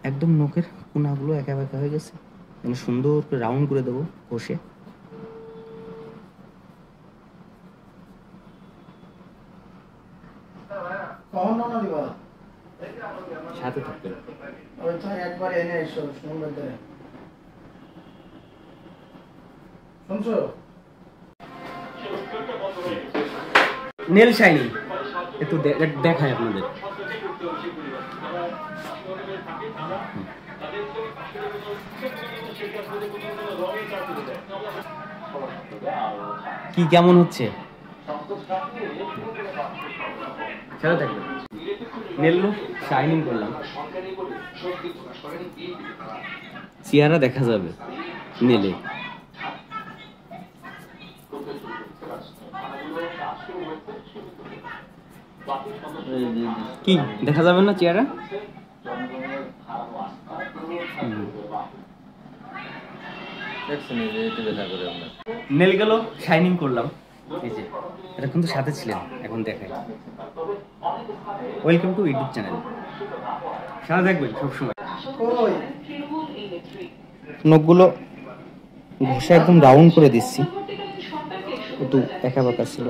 একদম নখের কোনাগুলো একা বেঁকা হয়ে গেছে, আমি সুন্দর করে রাউন্ড করে দেবো ঘষে। সাথে থাকবে একবার এনে এসো সুন্দর করে শুনছো। নেল শাইনিং একটু দেখায় আপনাদের। কি কেমন হচ্ছে সেটা দেখবেন। নেল শাইনিং করলাম, চেহারা দেখা যাবে নেলে। কি দেখা যাবে না চেহারা? নেল গেল শাইনিং করলাম, এই যে এটা কিন্তু সাথে ছিলেন, এখন দেখাই। ওয়েলকাম টু ইউটিউব চ্যানেল, সাথে দেখবেন সবসময়। নখগুলো ঘষে একদম রাউন্ড করে দিচ্ছি, একটু একা বাঁকা ছিল।